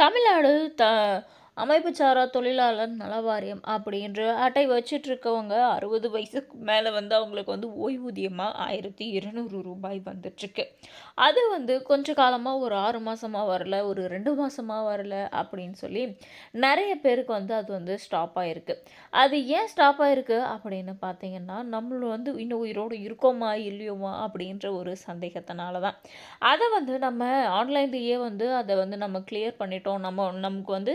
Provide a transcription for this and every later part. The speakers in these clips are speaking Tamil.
தமிழ்நாடு அமைப்புச்சாரா தொழிலாளர் நல வாரியம் அப்படின்ற அட்டை வச்சிட்ருக்கவங்க 60 வயசுக்கு மேலே அவங்களுக்கு ஓய்வூதியமாக ரூ. 1200 வந்துட்டுருக்கு. அது கொஞ்ச காலமாக ஒரு 6 மாதமாக வரல, ஒரு 2 மாதமாக வரல அப்படின்னு சொல்லி நிறைய பேருக்கு அது ஸ்டாப் ஆகிருக்கு. அது ஏன் ஸ்டாப் ஆகிருக்கு அப்படின்னு பார்த்தீங்கன்னா, நம்மள இன்னும் உயிரோடு இருக்கோமா இல்லையோமா அப்படின்ற ஒரு சந்தேகத்தினால தான். அதை நம்ம ஆன்லைன்லேயே அதை நம்ம கிளியர் பண்ணிட்டோம். நமக்கு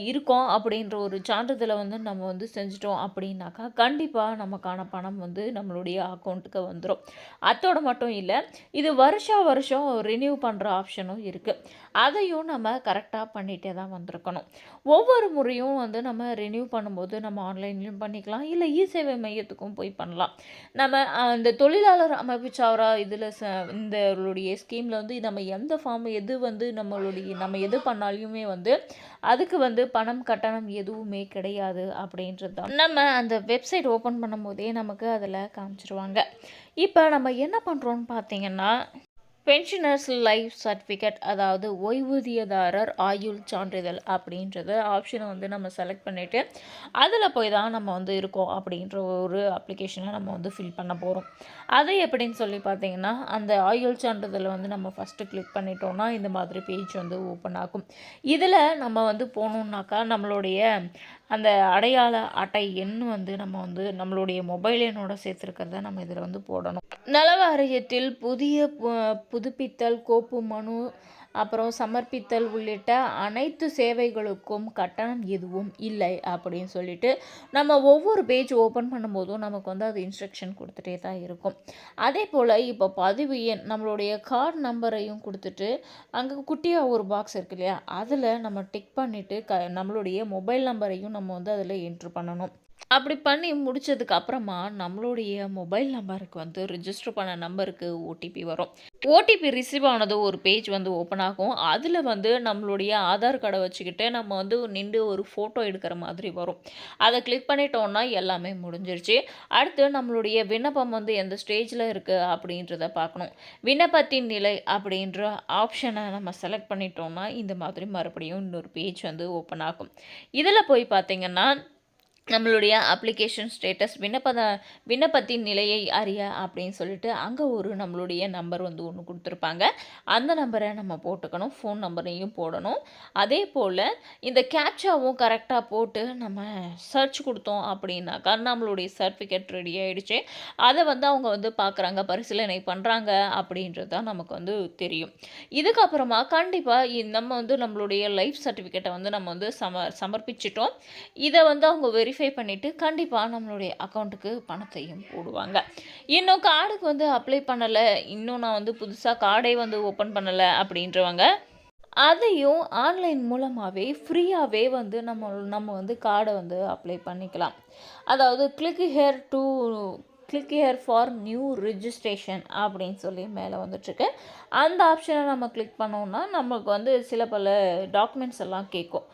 இருக்கோம் அப்படின்ற ஒரு சான்றிதழை நம்ம செஞ்சுட்டோம் அப்படின்னாக்கா, கண்டிப்பாக நமக்கான பணம் நம்மளுடைய அக்கௌண்ட்டுக்கு வந்துடும். அத்தோடு மட்டும் இல்லை, இது வருஷம் வருஷம் ரினியூ பண்ணுற ஆப்ஷனும் இருக்குது. அதையும் நம்ம கரெக்டாக பண்ணிகிட்டே தான் வந்திருக்கணும். ஒவ்வொரு முறையும் நம்ம ரினியூ பண்ணும்போது நம்ம ஆன்லைன்லேயும் பண்ணிக்கலாம், இல்லை சேவை மையத்துக்கும் போய் பண்ணலாம். நம்ம இந்த தொழிலாளர் அமைப்பு சாரா இதில் இந்தளுடைய ஸ்கீமில் நம்ம எந்த ஃபார்ம் எது நம்ம எது பண்ணாலுமே அதுக்கு பணம் கட்டணம் எதுவுமே கிடையாது அப்படின்றது தான் நம்ம அந்த வெப்சைட் ஓப்பன் பண்ணும்போதே நமக்கு அதில் காமிச்சிருவாங்க. இப்போ நம்ம என்ன பண்ணுறோன்னு பார்த்தீங்கன்னா, பென்ஷனர்ஸ் லைஃப் சர்டிஃபிகேட், அதாவது ஓய்வூதியதாரர் ஆயுள் சான்றிதழ் அப்படின்றத ஆப்ஷனை நம்ம செலக்ட் பண்ணிவிட்டு அதில் போய் தான் நம்ம இருக்கோம் அப்படின்ற ஒரு அப்ளிகேஷனை நம்ம ஃபில் பண்ண போகிறோம். அது எப்படின்னு சொல்லி பார்த்தீங்கன்னா, அந்த ஆயுள் சான்றிதழை நம்ம ஃபஸ்ட்டு கிளிக் பண்ணிட்டோம்னா இந்த மாதிரி பேஜ் ஓப்பன் ஆகும். இதில் நம்ம போகணுன்னாக்கா நம்மளுடைய அந்த அடையாள அட்டை எண் நம்ம நம்மளுடைய மொபைல் எண்ணோட சேர்த்துருக்கிறத நம்ம இதில் போடணும். நல வாரியத்தில் புதுப்பித்தல், கோப்பு மனு, அப்புறம் சமர்ப்பித்தல் உள்ளிட்ட அனைத்து சேவைகளுக்கும் கட்டணம் எதுவும் இல்லை அப்படின்னு சொல்லிட்டு நம்ம ஒவ்வொரு பேஜ் ஓப்பன் பண்ணும்போதும் நமக்கு அது இன்ஸ்ட்ரக்ஷன் கொடுத்துட்டே தான் இருக்கும். அதே போல் இப்போ பதிவு எண், நம்மளுடைய கார்டு நம்பரையும் கொடுத்துட்டு அங்கே குட்டியாக ஒரு பாக்ஸ் இருக்கு இல்லையா, அதில் நம்ம டிக் பண்ணிவிட்டு நம்மளுடைய மொபைல் நம்பரையும் நம்ம அதில் என்ட்ரு பண்ணணும். அப்படி பண்ணி முடிச்சதுக்கு அப்புறமா நம்மளுடைய மொபைல் நம்பருக்கு ரிஜிஸ்டர் பண்ண நம்பருக்கு ஓடிபி வரும். ஓடிபி ரிசீவ் ஆனது ஒரு பேஜ் ஓப்பன் ஆகும். அதில் நம்மளுடைய ஆதார் கார்டை வச்சுக்கிட்டு நம்ம நின்று ஒரு ஃபோட்டோ எடுக்கிற மாதிரி வரும். அதை கிளிக் பண்ணிட்டோன்னா எல்லாமே முடிஞ்சிருச்சு. அடுத்து நம்மளுடைய விண்ணப்பம் எந்த ஸ்டேஜில் இருக்குது அப்படின்றத பார்க்கணும். விண்ணப்பத்தின் நிலை அப்படின்ற ஆப்ஷனை நம்ம செலக்ட் பண்ணிட்டோம்னா இந்த மாதிரி மறுபடியும் இன்னொரு பேஜ் ஓப்பன் ஆகும். இதில் போய் பார்த்திங்கன்னா, நம்மளுடைய அப்ளிகேஷன் ஸ்டேட்டஸ் விண்ணப்பத்தின் நிலையை அறிய அப்படின்னு சொல்லிட்டு அங்கே ஒரு நம்மளுடைய நம்பர் ஒன்று கொடுத்துருப்பாங்க. அந்த நம்பரை நம்ம போட்டுக்கணும், ஃபோன் நம்பரையும் போடணும். அதே போல் இந்த கேப்சாவும் கரெக்டாக போட்டு நம்ம சர்ச் கொடுத்தோம் அப்படின்னாக்கா நம்மளுடைய சர்டிஃபிகேட் ரெடி ஆகிடுச்சு. அதை அவங்க பார்க்குறாங்க, பரிசீலனை பண்ணுறாங்க அப்படின்றது தான் நமக்கு தெரியும். இதுக்கப்புறமா கண்டிப்பாக நம்ம நம்மளுடைய லைஃப் சர்டிஃபிகேட்டை நம்ம சமர்ப்பிச்சிட்டோம். இதை அவங்க வெரிஃபை பண்ணிவிட்டு கண்டிப்பாக நம்மளுடைய அக்கௌண்ட்டுக்கு பணத்தையும் போடுவாங்க. இன்னும் கார்டுக்கு அப்ளை பண்ணலை, இன்னும் நான் புதுசாக கார்டே ஓப்பன் பண்ணலை அப்படின்றவங்க அதையும் ஆன்லைன் மூலமாகவே ஃப்ரீயாகவே நம்ம கார்டை அப்ளை பண்ணிக்கலாம். அதாவது click here for new registration அப்படின்னு சொல்லி மேலே வந்துட்டுருக்கு. அந்த ஆப்ஷனை நம்ம கிளிக் பண்ணோம்னா நமக்கு சில பல டாக்குமெண்ட்ஸ் எல்லாம் கேட்கும்.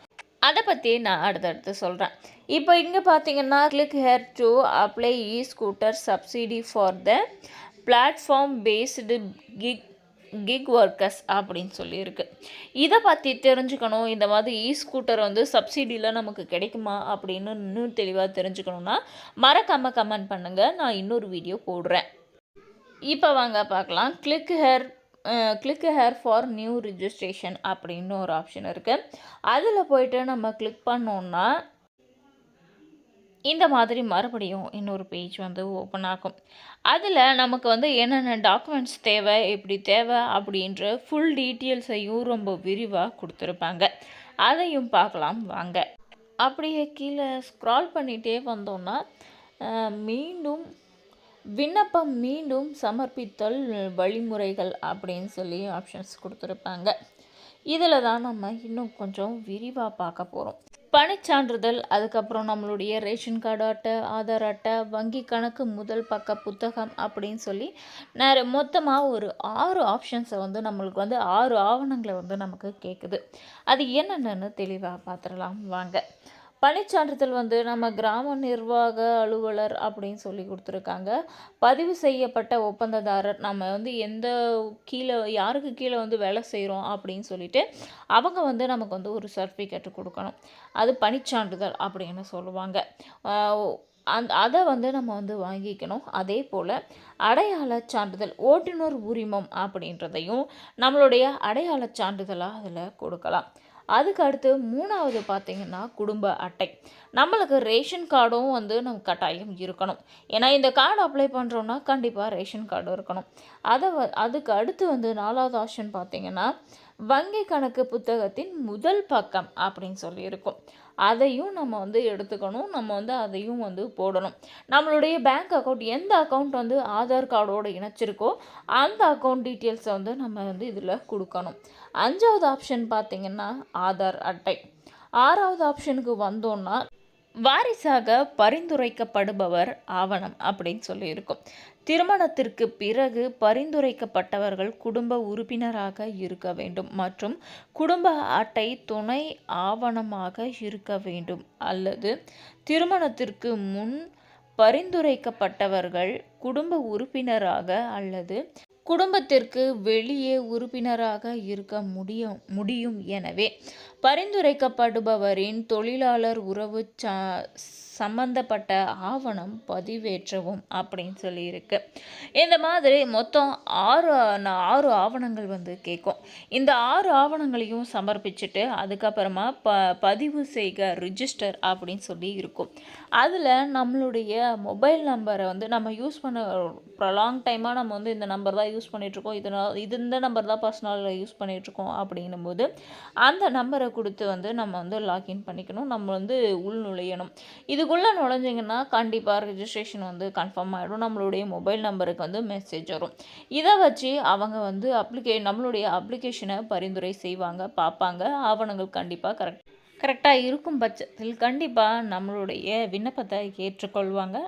அதை பற்றி நான் அடுத்தடுத்து சொல்கிறேன். இப்போ இங்கே பார்த்தீங்கன்னா, click hair to apply scooter subsidy for the platform based kick workers அப்படின்னு சொல்லியிருக்கு. இதை பற்றி தெரிஞ்சுக்கணும், இந்த மாதிரி ஸ்கூட்டர் சப்சிடியில் நமக்கு கிடைக்குமா அப்படின்னு இன்னும் தெளிவாக தெரிஞ்சுக்கணுன்னா மறக்காமல் கமெண்ட் பண்ணுங்கள், நான் இன்னொரு வீடியோ போடுறேன். இப்போ வாங்க பார்க்கலாம். Click hair for new registration அப்படின்னு ஒரு ஆப்ஷன் இருக்குது. அதில் போய்ட்டு நம்ம கிளிக் பண்ணோன்னா இந்த மாதிரி மறுபடியும் இன்னொரு பேஜ் ஓப்பன் ஆகும். அதில் நமக்கு என்னென்ன டாக்குமெண்ட்ஸ் தேவை, எப்படி தேவை அப்படின்ற ஃபுல் டீட்டெயில்ஸையும் ரொம்ப விரிவாக கொடுத்துருப்பாங்க. அதையும் பார்க்கலாம் வாங்க. அப்படியே கீழே ஸ்க்ரால் பண்ணிகிட்டே வந்தோன்னா விண்ணப்பம் மீண்டும் சமர்ப்பித்தல் வழிமுறைகள் அப்படின்னு சொல்லி ஆப்ஷன்ஸ் கொடுத்துருப்பாங்க. இதில் தான் நம்ம இன்னும் கொஞ்சம் விரிவாக பார்க்க போகிறோம். பணிச்சான்றிதழ், அதுக்கப்புறம் நம்மளுடைய ரேஷன் கார்டு அட்டை, ஆதார் அட்டை, வங்கி கணக்கு முதல் பக்க புத்தகம் அப்படின்னு சொல்லி மொத்தமாக ஒரு 6 ஆப்ஷன்ஸை நம்மளுக்கு 6 ஆவணங்களை நமக்கு கேட்குது. அது என்னென்னு தெளிவாக பார்த்துடலாம் வாங்க. பணிச்சான்றிதழ் வந்து நம்ம கிராம நிர்வாக அலுவலர் அப்படின்னு சொல்லி கொடுத்துருக்காங்க. பதிவு செய்யப்பட்ட ஒப்பந்ததாரர் நம்ம வந்து எந்த கீழே யாருக்கு கீழே வந்து வேலை செய்கிறோம் அப்படின்னு சொல்லிட்டு அவங்க வந்து நமக்கு வந்து ஒரு சர்டிஃபிகேட் கொடுக்கணும். அது பணிச்சான்றிதழ் அப்படின்னு சொல்லுவாங்க. அதை வந்து நம்ம வந்து வாங்கிக்கணும். அதே போல் அடையாளச் சான்றிதழ், ஓட்டுநர் உரிமம் அப்படின்றதையும் நம்மளுடைய அடையாளச் சான்றிதழாக அதில் கொடுக்கலாம். அதுக்கு அடுத்து 3வது பார்த்திங்கன்னா குடும்ப அட்டை. நம்மளுக்கு ரேஷன் கார்டும் வந்து நம்ம கட்டாயம் இருக்கணும். ஏன்னா இந்த கார்டு அப்ளை பண்ணுறோன்னா கண்டிப்பாக ரேஷன் கார்டு இருக்கணும். அதுக்கு அடுத்து வந்து 4வது ஆப்ஷன் பார்த்திங்கன்னா வங்கி கணக்கு புத்தகத்தின் முதல் பக்கம் அப்படின்னு சொல்லி இருக்கும். அதையும் நம்ம வந்து எடுத்துக்கணும். நம்ம வந்து அதையும் வந்து போடணும். நம்மளுடைய பேங்க் அக்கௌண்ட் எந்த அக்கௌண்ட் வந்து ஆதார் கார்டோடு இணைச்சிருக்கோ அந்த அக்கௌண்ட் டீட்டெயில்ஸை வந்து நம்ம வந்து இதில் கொடுக்கணும். 5வது ஆப்ஷன் பார்த்திங்கன்னா ஆதார் அட்டை. 6வது ஆப்ஷனுக்கு வந்தோன்னா வாரிசாக பரிந்துரைக்கப்படுபவர் ஆவணம் அப்படின்னு சொல்லி இருக்கும். திருமணத்திற்கு பிறகு பரிந்துரைக்கப்பட்டவர்கள் குடும்ப உறுப்பினராக இருக்க வேண்டும் மற்றும் குடும்ப அட்டை துணை ஆவணமாக இருக்க வேண்டும், அல்லது திருமணத்திற்கு முன் பரிந்துரைக்கப்பட்டவர்கள் குடும்ப உறுப்பினராக அல்லது குடும்பத்திற்கு வெளியே உறுப்பினராக இருக்க முடியும். எனவே பரிந்துரைக்கப்படுபவரின் தொழிலாளர் உறவு சம்பந்தப்பட்ட ஆவணம் பதிவேற்றவும் அப்படின்னு சொல்லியிருக்கு. இந்த மாதிரி மொத்தம் 6 ஆவணங்கள் வந்து கேட்கும். இந்த 6 ஆவணங்களையும் சமர்ப்பிச்சுட்டு அதுக்கப்புறமா பதிவு செய்க ரிஜிஸ்டர் அப்படின்னு சொல்லி இருக்கும். அதில் நம்மளுடைய மொபைல் நம்பரை வந்து நம்ம யூஸ் பண்ண லாங் டைமாக நம்ம வந்து இந்த நம்பர் தான் யூஸ் பண்ணிகிட்ருக்கோம், இந்த நம்பர் தான் பர்சனலில் யூஸ் பண்ணிகிட்ருக்கோம் அப்படின்னும் போது அந்த நம்பரை கொடுத்து வந்து நம்ம வந்து லாக்இன் பண்ணிக்கணும். நம்ம வந்து உள்நுழையணும். இதுக்குள்ளே நுழைஞ்சிங்கன்னா கண்டிப்பாக ரெஜிஸ்ட்ரேஷன் வந்து கன்ஃபார்ம் ஆகிடும். நம்மளுடைய மொபைல் நம்பருக்கு வந்து மெசேஜ் வரும். இதை வச்சு அவங்க வந்து நம்மளுடைய அப்ளிகேஷனை பரிந்துரை செய்வாங்க, பார்ப்பாங்க. ஆவணங்கள் கண்டிப்பாக கரெக்டாக இருக்கும் பட்சத்தில் கண்டிப்பாக நம்மளுடைய விண்ணப்பத்தை ஏற்றுக்கொள்வாங்க.